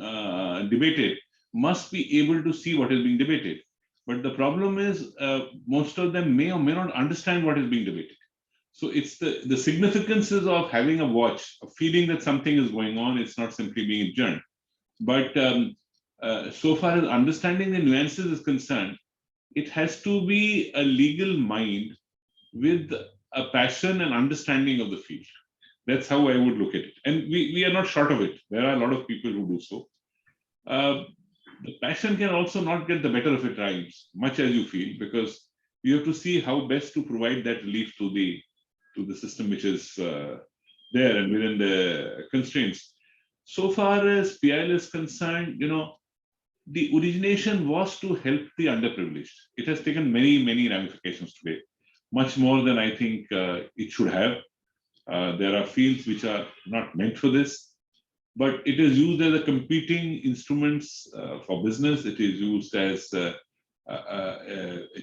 debated must be able to see what is being debated. But the problem is most of them may or may not understand what is being debated. So it's the significances of having a watch, a feeling that something is going on. It's not simply being adjourned. But so far as understanding the nuances is concerned, it has to be a legal mind with a passion and understanding of the field. That's how I would look at it. And we are not short of it. There are a lot of people who do so. The passion can also not get the better of it, Rhymes, much as you feel, because you have to see how best to provide that relief to the system which is there and within the constraints. So far as PIL is concerned, the origination was to help the underprivileged. It has taken many, many ramifications today, much more than I think it should have. There are fields which are not meant for this, but it is used as a competing instruments for business. It is used as a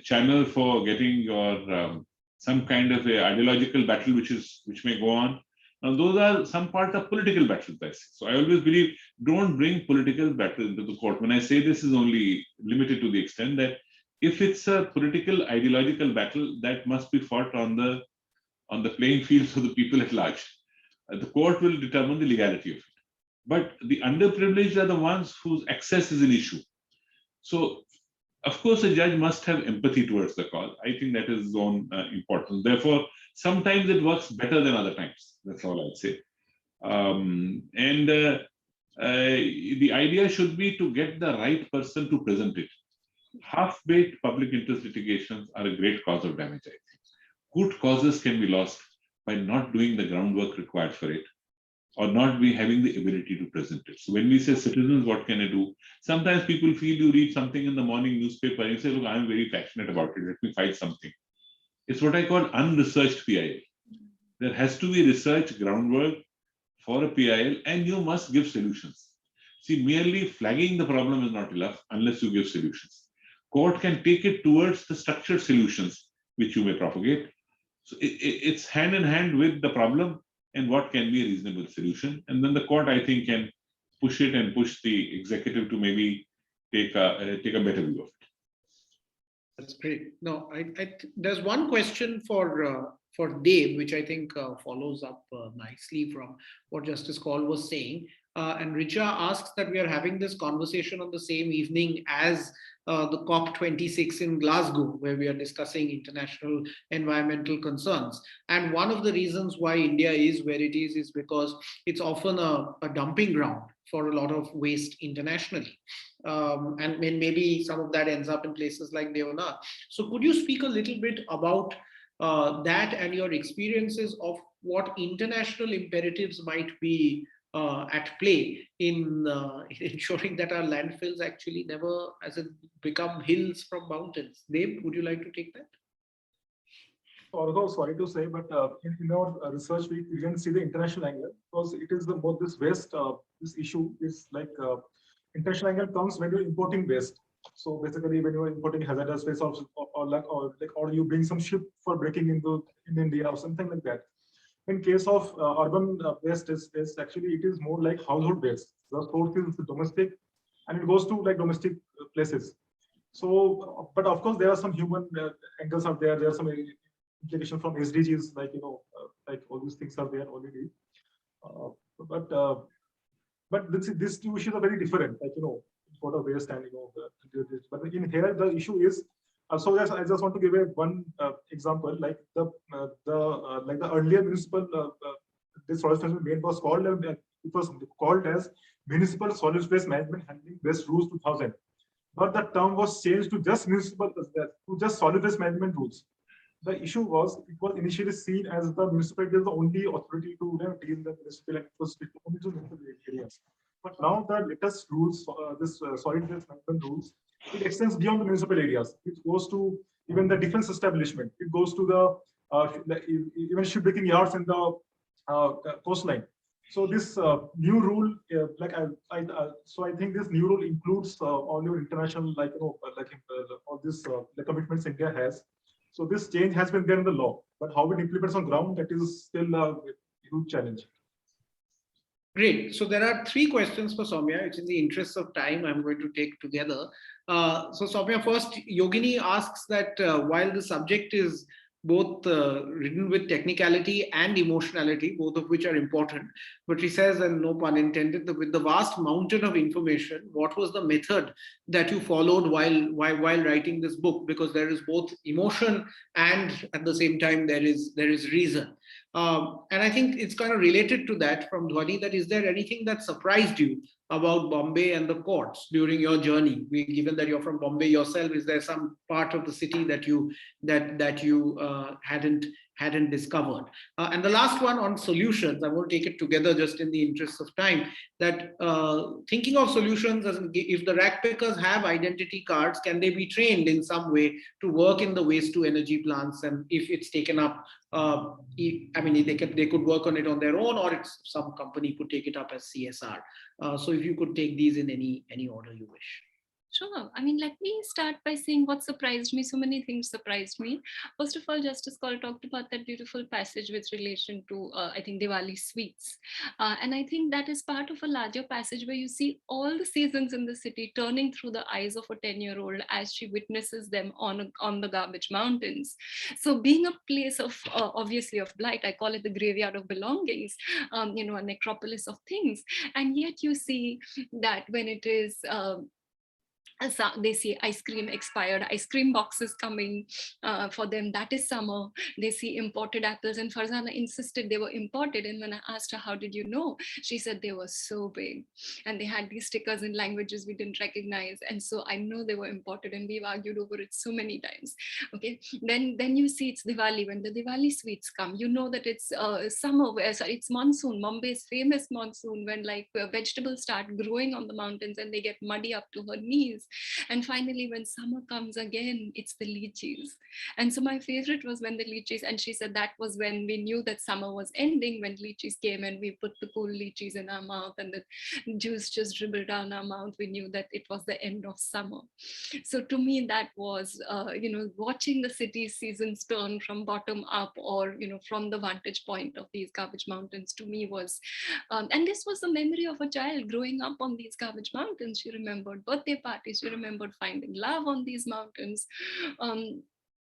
channel for getting your some kind of a ideological battle which may go on. Now, those are some part of political battles, I say. So I always believe, don't bring political battle into the court. When I say this is only limited to the extent that if it's a political ideological battle, that must be fought on the playing field for the people at large. The court will determine the legality of it. But the underprivileged are the ones whose access is an issue. So, of course, a judge must have empathy towards the cause. I think that is his own importance. Therefore, sometimes it works better than other times. That's all I'd say. The idea should be to get the right person to present it. Half-baked public interest litigations are a great cause of damage, I think. Good causes can be lost by not doing the groundwork required for it, or not be having the ability to present it. So when we say citizens, what can I do? Sometimes people feel you read something in the morning newspaper and you say, look, I'm very passionate about it. Let me find something. It's what I call unresearched PIL. There has to be research groundwork for a PIL, and you must give solutions. See, merely flagging the problem is not enough unless you give solutions. Court can take it towards the structured solutions which you may propagate. So it's hand in hand with the problem and what can be a reasonable solution. And then the court, I think, can push it and push the executive to maybe take a better view of it. That's great. No, there's one question for Deb, which I think follows up nicely from what Justice Kaul was saying. And Richa asks that we are having this conversation on the same evening as the COP26 in Glasgow, where we are discussing international environmental concerns. And one of the reasons why India is where it is because it's often a dumping ground for a lot of waste internationally. And maybe some of that ends up in places like Devanath. So could you speak a little bit about that and your experiences of what international imperatives might be at play in ensuring that our landfills actually never, as in, become hills from mountains. Dave, would you like to take that? Although sorry to say, but in our research, we didn't see the international angle because it is both this waste, this issue is like international angle comes when you're importing waste. So basically, when you're importing hazardous waste or you bring some ship for breaking into in India or something like that. In case of urban waste, is actually it is more like household waste. The source is domestic, and it goes to like domestic places. So, but of course, there are some human angles out there. There are some implication from SDGs, like like all these things are there already. But these two issues are very different. Like water waste and but in here the issue is. So I just want to give one example, like the earlier municipal this solid waste management was called as Municipal Solid Waste Management Handling Waste Rules 2000, but the term was changed to just solid waste management rules. The issue was it was initially seen as the municipality is the only authority to deal with the municipal and it was only to municipal areas. But now the latest rules, solid waste management rules, it extends beyond the municipal areas. It goes to even the defense establishment. It goes to the even shipbreaking yards in the coastline. So this new rule, so I think this new rule includes all your international, all this the commitments India has. So this change has been there in the law, but how it implements on ground, that is still a huge challenge. Great. So there are 3 questions for Saumya, which in the interest of time, I'm going to take together. So Saumya, first, Yogini asks that while the subject is both written with technicality and emotionality, both of which are important, but she says, and no pun intended, that with the vast mountain of information, what was the method that you followed while writing this book? Because there is both emotion and at the same time there is reason. And I think it's kind of related to that from Dhwani, that is there anything that surprised you about Bombay and the courts during your journey? Given that you're from Bombay yourself, is there some part of the city that you hadn't discovered? And the last one on solutions, I won't take it together just in the interest of time, that thinking of solutions, as if the rag pickers have identity cards, can they be trained in some way to work in the waste to energy plants? And if it's taken up, I mean, they could work on it on their own, or some company could take it up as CSR. So if you could take these in any order you wish. Sure. I mean, let me start by saying what surprised me. So many things surprised me. First of all, Justice Kaul talked about that beautiful passage with relation to, I think, Diwali sweets. And I think that is part of a larger passage where you see all the seasons in the city turning through the eyes of a 10-year-old as she witnesses them on the garbage mountains. So being a place of, obviously, of blight, I call it the graveyard of belongings, a necropolis of things. And yet you see that when it is, they see ice cream, expired ice cream boxes coming for them, that is summer. They see imported apples, and Farzana insisted they were imported. And when I asked her, how did you know? She said they were so big and they had these stickers in languages we didn't recognize. And so I know they were imported, and we've argued over it so many times. Okay, then you see it's Diwali. When the Diwali sweets come, you know that it's summer, it's monsoon, Mumbai's famous monsoon, when like vegetables start growing on the mountains and they get muddy up to her knees. And finally, when summer comes again, it's the lychees. And so my favorite was when the lychees, and she said that was when we knew that summer was ending, when lychees came and we put the cool lychees in our mouth and the juice just dribbled down our mouth. We knew that it was the end of summer. So to me, that was, watching the city's seasons turn from bottom up, or, from the vantage point of these garbage mountains, to me was, and this was the memory of a child growing up on these garbage mountains. She remembered birthday parties. She remembered finding love on these mountains.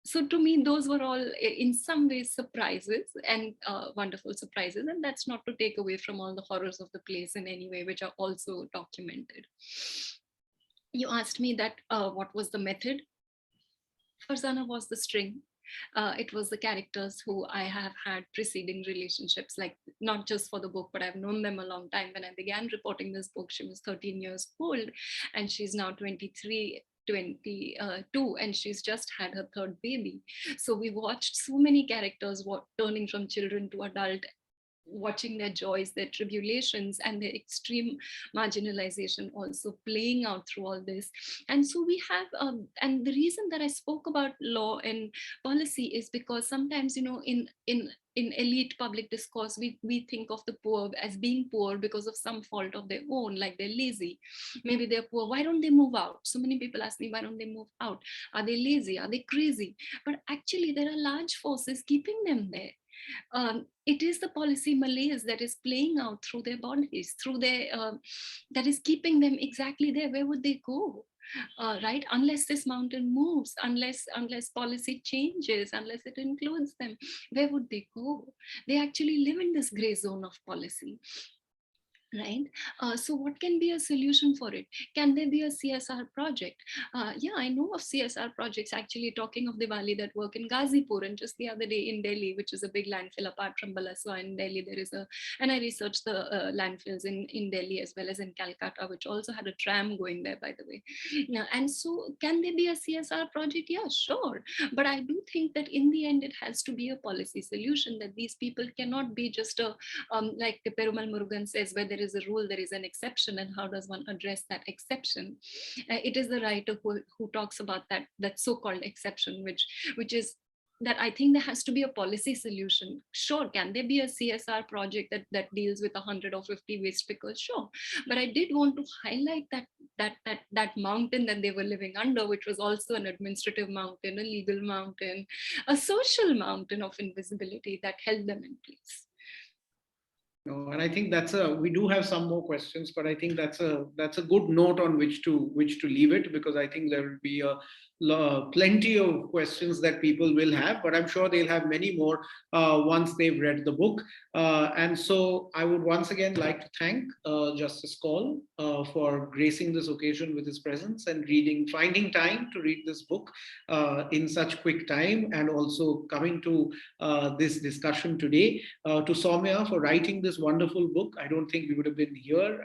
So to me, those were all in some ways surprises, and wonderful surprises. And that's not to take away from all the horrors of the place in any way, which are also documented. You asked me that what was the method? Farzana was the string. It was the characters who I have had preceding relationships, like not just for the book, but I've known them a long time. When I began reporting this book, she was 13 years old and she's now 23. 22 and she's just had her third baby. So we watched so many characters turning from children to adult, watching their joys, their tribulations, and their extreme marginalization also playing out through all this. And so we have, and the reason that I spoke about law and policy is because sometimes, in elite public discourse, we think of the poor as being poor because of some fault of their own, like they're lazy. Maybe they're poor. Why don't they move out? So many people ask me, why don't they move out? Are they lazy? Are they crazy? But actually, there are large forces keeping them there. It is the policy malaise that is playing out through their bodies, through their that is keeping them exactly there. Where would they go? Right? Unless this mountain moves, unless policy changes, unless it includes them, where would they go? They actually live in this gray zone of policy. Right? So what can be a solution for it? Can there be a CSR project? Yeah, I know of CSR projects actually talking of Diwali that work in Ghazipur, and just the other day in Delhi, which is a big landfill apart from Balaswa in Delhi, there is and I researched the landfills in Delhi as well as in Calcutta, which also had a tram going there, by the way. Now, and so can there be a CSR project? Yeah, sure. But I do think that in the end, it has to be a policy solution, that these people cannot be just a, like Perumal Murugan says, where there is a rule, there is an exception, and how does one address that exception? It is the writer who talks about that so-called exception, which is that I think there has to be a policy solution. Sure, can there be a CSR project that deals with 100 or 50 waste pickers? Sure, but I did want to highlight that mountain that they were living under, which was also an administrative mountain, a legal mountain, a social mountain of invisibility that held them in place. No, and I think we do have some more questions, but I think that's a good note on which to leave it, because I think there will be plenty of questions that people will have, but I'm sure they'll have many more once they've read the book. And so I would once again like to thank Justice Kaul for gracing this occasion with his presence and finding time to read this book in such quick time, and also coming to this discussion today. To Saumya for writing this wonderful book. I don't think we would have been here.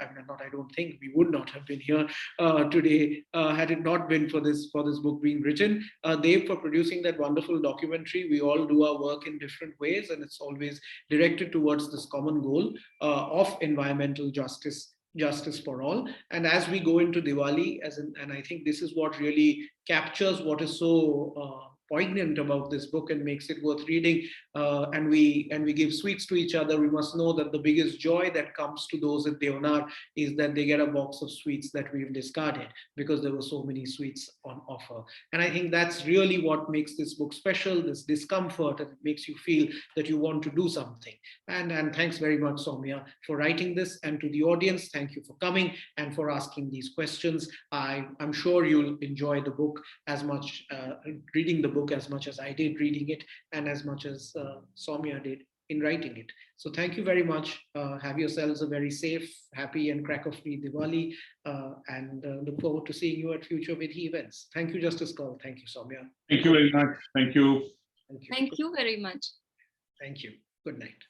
We would not have been here today had it not been for this book being written. Dave for producing that wonderful documentary. We all do our work in different ways, and it's always directed towards this common goal of environmental justice for all. And as we go into Diwali, and I think this is what really captures what is so poignant about this book and makes it worth reading, and we give sweets to each other. We must know that the biggest joy that comes to those at Deonar is that they get a box of sweets that we've discarded because there were so many sweets on offer. And I think that's really what makes this book special, this discomfort, and it makes you feel that you want to do something. And thanks very much, Saumya, for writing this. And to the audience, thank you for coming and for asking these questions. I'm sure you'll enjoy the book as much, reading the book as much as I did reading it, and as much as Saumya did in writing it. So thank you very much. Have yourselves a very safe, happy, and cracker-free Diwali, and look forward to seeing you at future Vidhi events. Thank you, Justice Kaul. Thank you, Saumya. Thank you very much. Thank you. Thank you very much. Thank you. Good night.